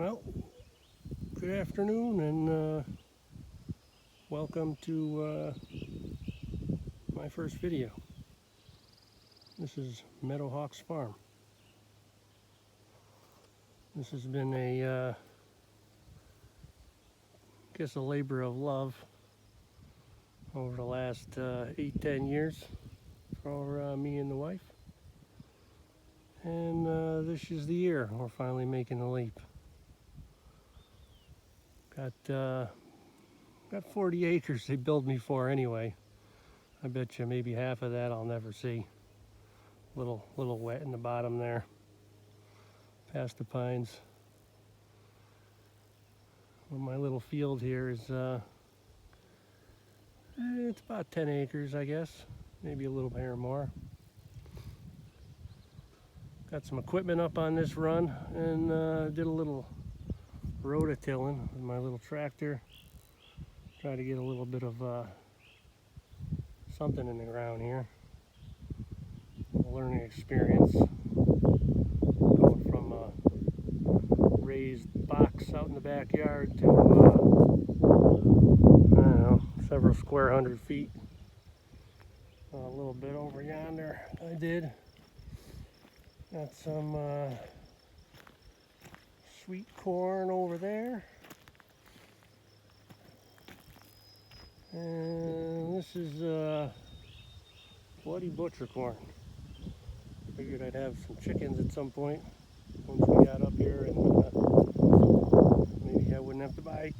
Well, good afternoon and welcome to my first video. This is Meadowhawks Farm. This has been a labor of love over the last 8-10 years for me and the wife. And this is the year we're finally making the leap. Got 40 acres they billed me for anyway. I bet you maybe half of that I'll never see. Little wet in the bottom there, past the pines. Well, my little field here is it's about 10 acres, I guess, maybe a little bit or more. Got some equipment up on this run and did a little rototilling with my little tractor. Try to get a little bit of something in the ground here. A learning experience. Going from a raised box out in the backyard to, I don't know, several square hundred feet. A little bit over yonder I did. Got some sweet corn over there. And this is bloody butcher corn. Figured I'd have some chickens at some point once we got up here, and maybe I wouldn't have to buy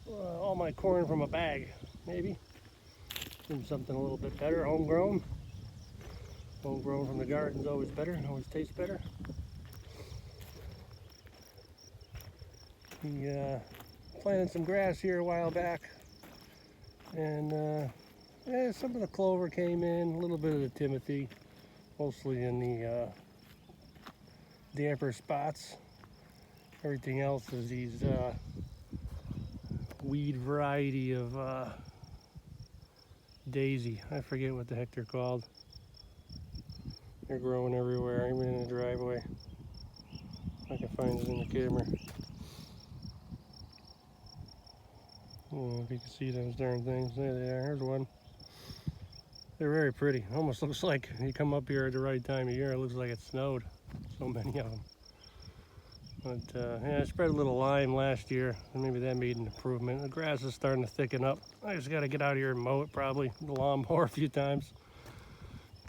all my corn from a bag. Maybe do something a little bit better, homegrown. Homegrown from the garden's always better, always tastes better. We planted some grass here a while back, and yeah, some of the clover came in, a little bit of the timothy, mostly in the damper spots. Everything else is these weed variety of daisy. I forget what the heck they're called. They're growing everywhere, even in the driveway. I can find it in the camera. I don't know if you can see those darn things. There they are. Here's one. They're very pretty. Almost looks like you come up here at the right time of year. It looks like it snowed. So many of them. But yeah, I spread a little lime last year, and maybe that made an improvement. The grass is starting to thicken up. I just got to get out here and mow it, probably the lawnmower a few times.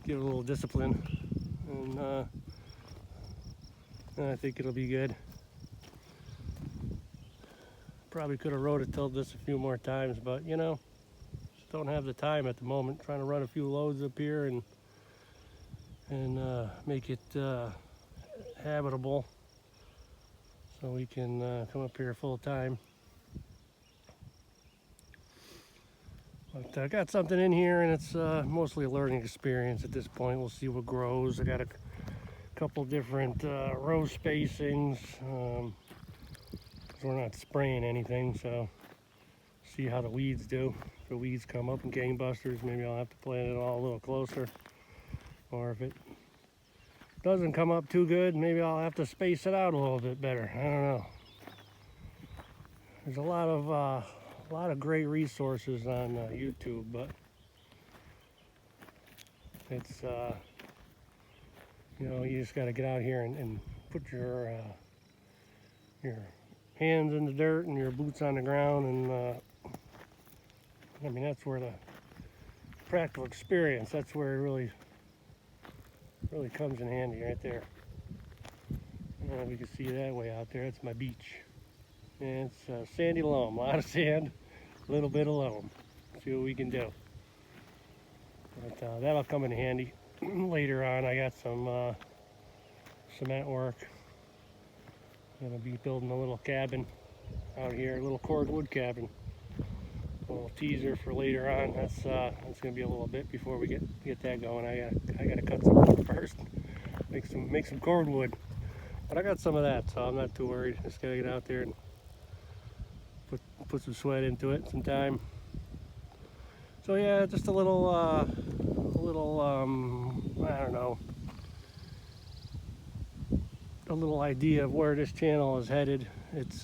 Give it a little discipline, and I think it'll be good. Probably could have rototilled this a few more times, but you know, just don't have the time at the moment. Trying to run a few loads up here and make it habitable, so we can come up here full time. But I got something in here, and it's mostly a learning experience at this point. We'll see what grows. I got a couple different row spacings. We're not spraying anything, so see how the weeds do. If the weeds come up and gangbusters, maybe I'll have to plant it all a little closer. Or if it doesn't come up too good, maybe I'll have to space it out a little bit better. I don't know. There's a lot of great resources on YouTube, but it's you know, you just got to get out here and put your hands in the dirt and your boots on the ground, and I mean, that's where the practical experience, that's where it really comes in handy, right there. I don't know if you can see that way out there. That's my beach. And it's sandy loam, a lot of sand, a little bit of loam. See what we can do. But that'll come in handy later on. I got some cement work. I'm gonna be building a little cabin out here, a little cordwood cabin. A little teaser for later on. That's gonna be a little bit before we get that going. I gotta cut some wood first. Make some cordwood. But I got some of that, so I'm not too worried. Just gotta get out there and put some sweat into it, some time. So yeah, just a little I don't know, a little idea of where this channel is headed. It's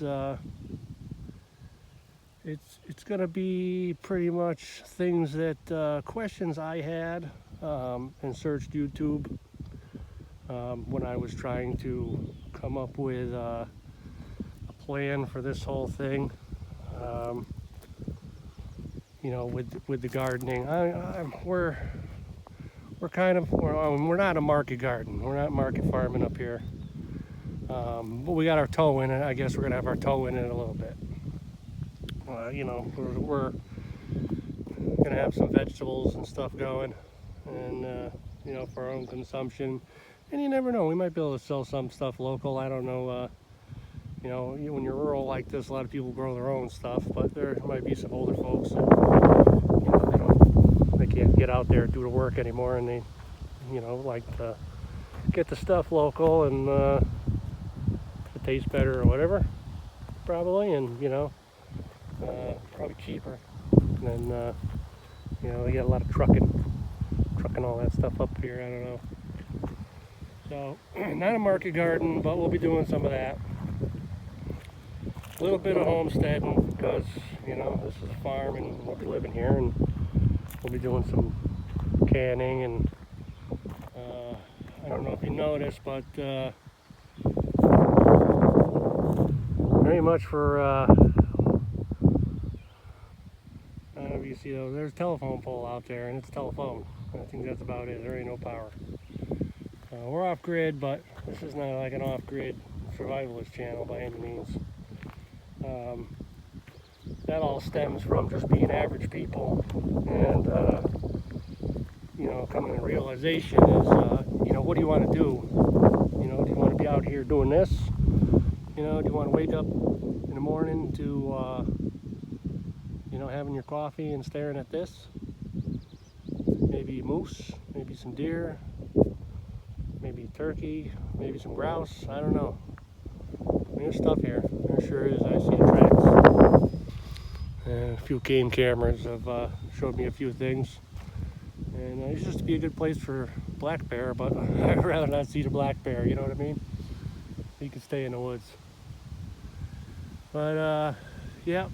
gonna be pretty much things that questions I had and searched YouTube when I was trying to come up with a plan for this whole thing. You know, with the gardening, we're kind of, we're not a market garden. We're not market farming up here. But we got our toe in it. I guess we're gonna have our toe in it a little bit. You know, we're gonna have some vegetables and stuff going, and you know, for our own consumption. And you never know, we might be able to sell some stuff local. I don't know. You know, when you're rural like this, a lot of people grow their own stuff, but there might be some older folks that, you know, they can't get out there and do the work anymore, and they, you know, like to get the stuff local and it tastes better or whatever, probably, and you know, probably cheaper. And then you know, we got a lot of trucking all that stuff up here. I don't know. So not a market garden, but we'll be doing some of that. A little bit of homesteading because, you know, this is a farm and we'll be living here, and we'll be doing some canning and I don't know if you noticed, but very much for I don't know if you see those. There's a telephone pole out there and it's a telephone. I think that's about it. There ain't no power. We're off grid, but this is not like an off grid survivalist channel by any means. That all stems from just being average people, and you know, coming to realization is, you know, what do you want to do? You know, do you want to be out here doing this? You know, do you want to wake up in the morning to, you know, having your coffee and staring at this? Maybe moose, maybe some deer, maybe turkey, maybe some grouse. I don't know. There's stuff here. There sure is. I see the tracks. And a few game cameras have showed me a few things. And it used to be a good place for black bear, but I'd rather not see the black bear, you know what I mean? You can stay in the woods. But, yeah.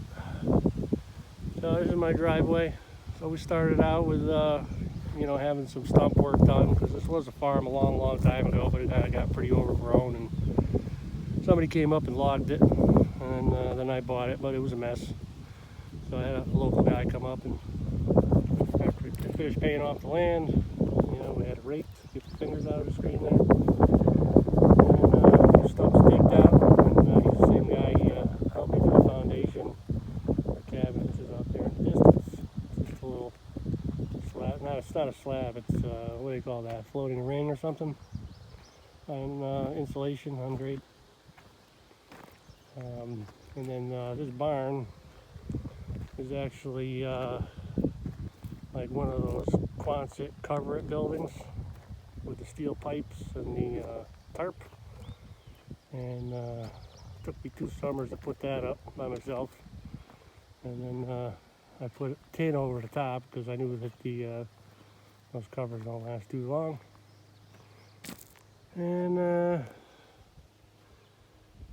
So this is my driveway. So we started out with, you know, having some stump work done, because this was a farm a long time ago, but it kind of got pretty overgrown, and somebody came up and logged it, and then I bought it, but it was a mess. So I had a local guy come up, and after we finished paying off the land, you know, we had it raked, get the fingers out of the screen there, and stumps staked out, and he's the same guy. He helped me with the foundation. Our cabin, which is out there in the distance. It's just a little slab. It's not a slab. It's what do you call that? Floating ring or something on insulation on grade. And then this barn is actually like one of those Quonset cover-it buildings with the steel pipes and the tarp. And it took me 2 summers to put that up by myself. And then I put a tin over the top because I knew that those covers don't last too long. And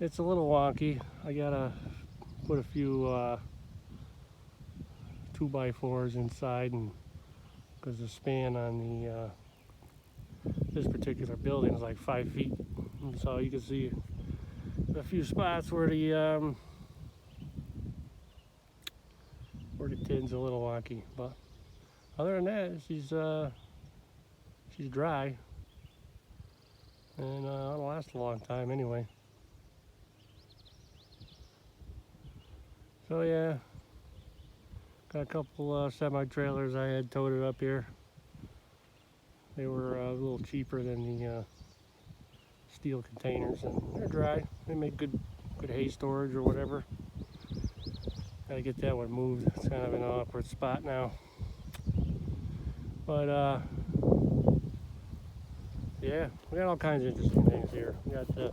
it's a little wonky. I gotta put a few 2x4s inside, and because the span on the this particular building is like 5 feet, and so you can see a few spots where the tin's a little wonky. But other than that, she's dry, and it'll last a long time anyway. So yeah, got a couple semi-trailers I had toted up here. They were a little cheaper than the steel containers, and they're dry. They make good hay storage or whatever. Gotta get that one moved. It's kind of in an awkward spot now. But yeah, we got all kinds of interesting things here. We got the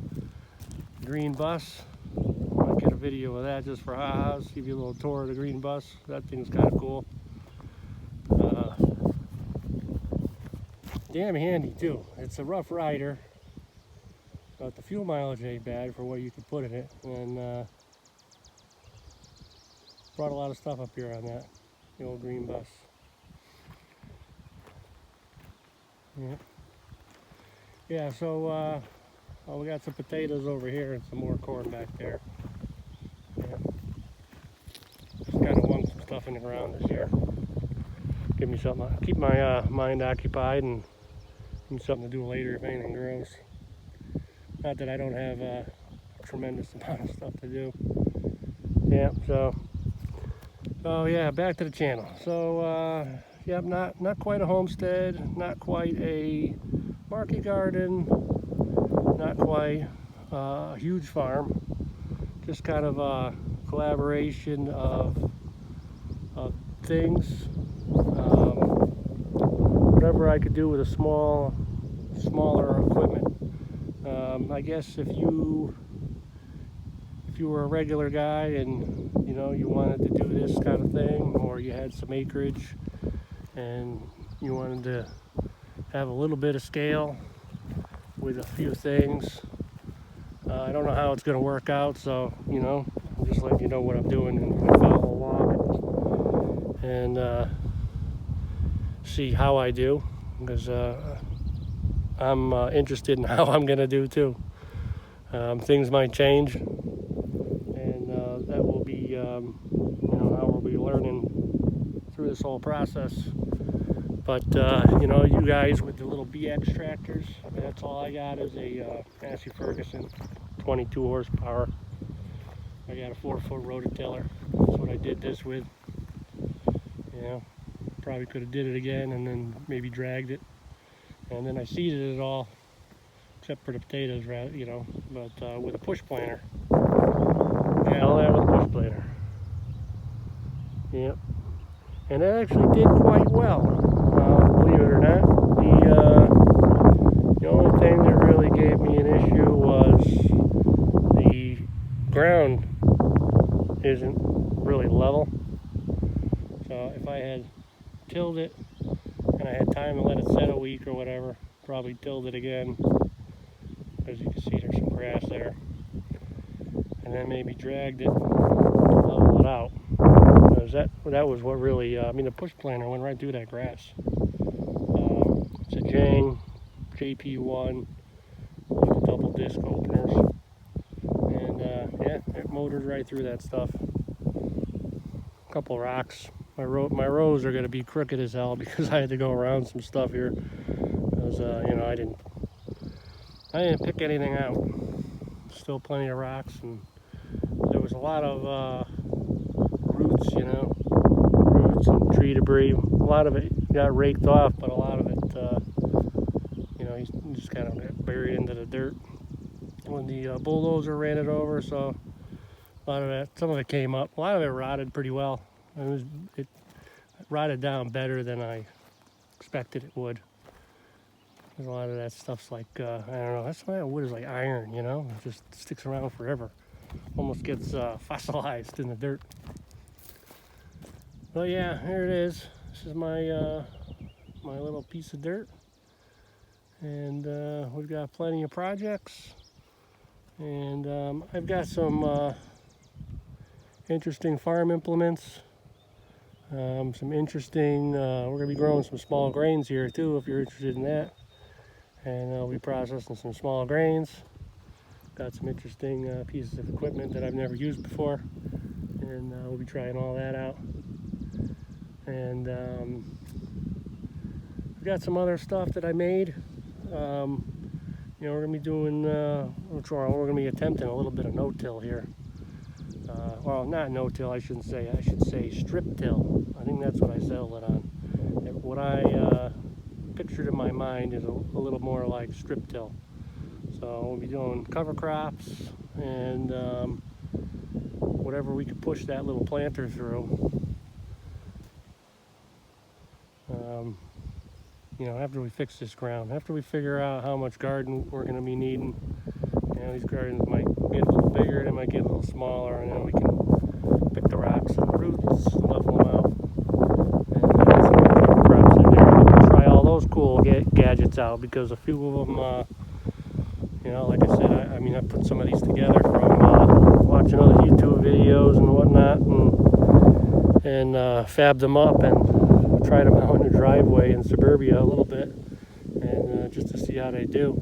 green bus. Might get a video of that just for ha-has, give you a little tour of the green bus. That thing's kind of cool. Damn handy too. It's a Rough Rider. But the fuel mileage ain't bad for what you can put in it, and brought a lot of stuff up here on that, the old green bus. Yeah, so well, we got some potatoes over here and some more corn back there. Just kind of wung some stuff in the ground this year. Give me something, keep my mind occupied, and give me something to do later if anything grows. Not that I don't have a tremendous amount of stuff to do. Yeah, so, oh yeah, back to the channel. So, yep, not quite a homestead, not quite a market garden, not quite a huge farm. Just kind of a collaboration of things. Whatever I could do with a smaller equipment. I guess if you were a regular guy and you wanted to do this kind of thing, or you had some acreage and you wanted to have a little bit of scale with a few things, I don't know how it's going to work out, so I'm just letting you know what I'm doing and follow along and see how I do, because I'm interested in how I'm going to do too. Things might change, and that will be how we'll be learning through this whole process. But you guys with the little BX tractors, that's all I got is a Massey Ferguson 22 horsepower. I got a 4-foot rototiller. That's what I did this with. Probably could have did it again and then maybe dragged it, and then I seeded it all except for the potatoes, but with a push planter. Yeah, all that with a push planter. Yep, and it actually did quite well, believe it or not. The only thing that really gave me an issue was the ground isn't really level. So if I had tilled it and I had time to let it set a week or whatever, probably tilled it again. As you can see, there's some grass there, and then maybe dragged it to level it out. Because that was what really, the push planter went right through that grass. It's a Jang JP1 with the double disc openers, and yeah, it motored right through that stuff. A couple rocks. My rows are going to be crooked as hell because I had to go around some stuff here. Because I didn't pick anything out. Still plenty of rocks, and there was a lot of roots, roots and tree debris. A lot of it got raked off, but a lot of it, you just kind of got buried into the dirt when the bulldozer ran it over. So a lot of that, some of it came up. A lot of it rotted pretty well. It rotted down better than I expected it would. There's a lot of that stuff's like, I don't know, that's why wood is like iron, it just sticks around forever. Almost gets fossilized in the dirt. Well, yeah, here it is. This is my my little piece of dirt. And we've got plenty of projects. And I've got some interesting farm implements. Some interesting, we're going to be growing some small grains here too, if you're interested in that. And I'll be processing some small grains. Got some interesting pieces of equipment that I've never used before, and we'll be trying all that out. And we've got some other stuff that I made. We're going to be doing, we're going to be attempting a little bit of no-till here. Well, not no-till, I should say strip-till. I think that's what I settled it on. What I pictured in my mind is a little more like strip-till. So we'll be doing cover crops and whatever we could push that little planter through. After we fix this ground, after we figure out how much garden we're going to be needing. These gardens might get a little bigger, they might get a little smaller, and then we can pick the rocks and the roots, level them out, and get some cover crops in there. We'll try all those cool gadgets out, because a few of them, like I said, I put some of these together from watching other YouTube videos and whatnot, and fabbed them up and tried them out in the driveway in suburbia a little bit, and just to see how they do.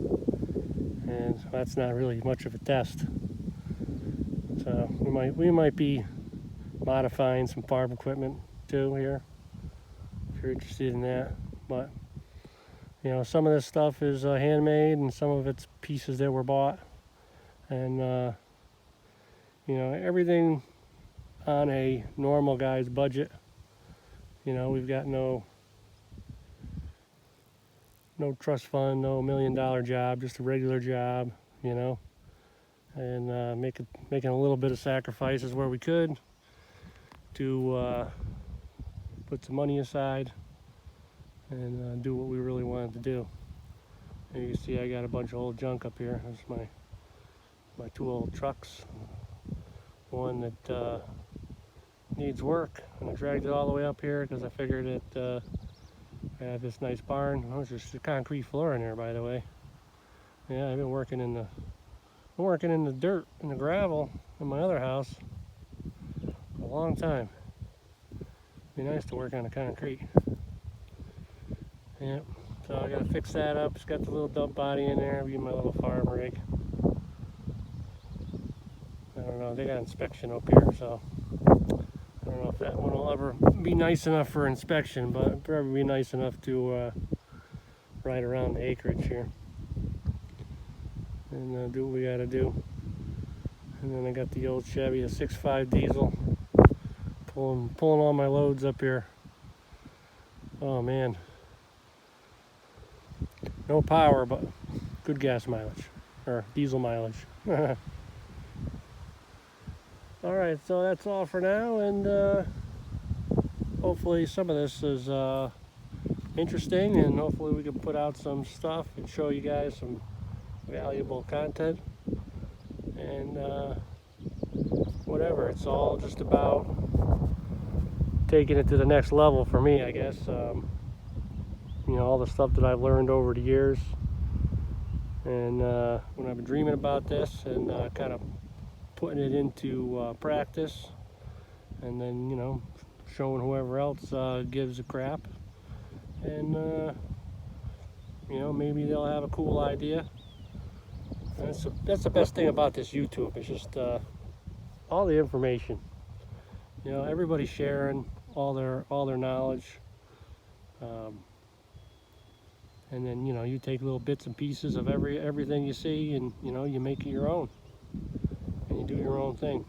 And that's not really much of a test. So we might be modifying some farm equipment too here, if you're interested in that. But you know, some of this stuff is handmade, and some of it's pieces that were bought, and you know, everything on a normal guy's budget. You know, we've got no trust fund, no $1 million job, just a regular job, you know, and making a little bit of sacrifices where we could to put some money aside and do what we really wanted to do. And you can see I got a bunch of old junk up here. There's my two old trucks. One that needs work, and I dragged it all the way up here because I figured that I have this nice barn. Oh, there's just a concrete floor in there, by the way. Yeah, I've been working in the dirt and the gravel in my other house a long time. Be nice to work on the concrete. Yeah, so I gotta fix that up. It's got the little dump body in there. It'll be my little farm rig. I don't know, they got inspection up here, so I don't know if that one will ever be nice enough for inspection, but it'll probably be nice enough to ride around the acreage here and do what we gotta do. And then I got the old Chevy, a 6.5 diesel, pulling all my loads up here. Oh man, no power, but good gas mileage, or diesel mileage. All right, so that's all for now, and hopefully some of this is interesting, and hopefully we can put out some stuff and show you guys some valuable content, and whatever. It's all just about taking it to the next level for me, I guess. You know, all the stuff that I've learned over the years, and when I've been dreaming about this and kind of putting it into practice, and then, you know, showing whoever else gives a crap, and you know, maybe they'll have a cool idea. And that's the best thing about this YouTube. It's just all the information. You know, everybody's sharing all their knowledge, and then, you know, you take little bits and pieces of everything you see, and, you know, you make it your own, and you do your own thing.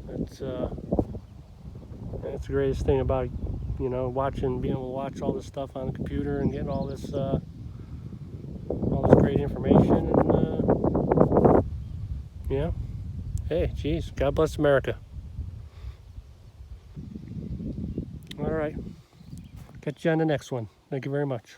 That's the greatest thing about, you know, being able to watch all this stuff on the computer and getting all this great information. And yeah, hey, geez, God bless America. All right, catch you on the next one. Thank you very much.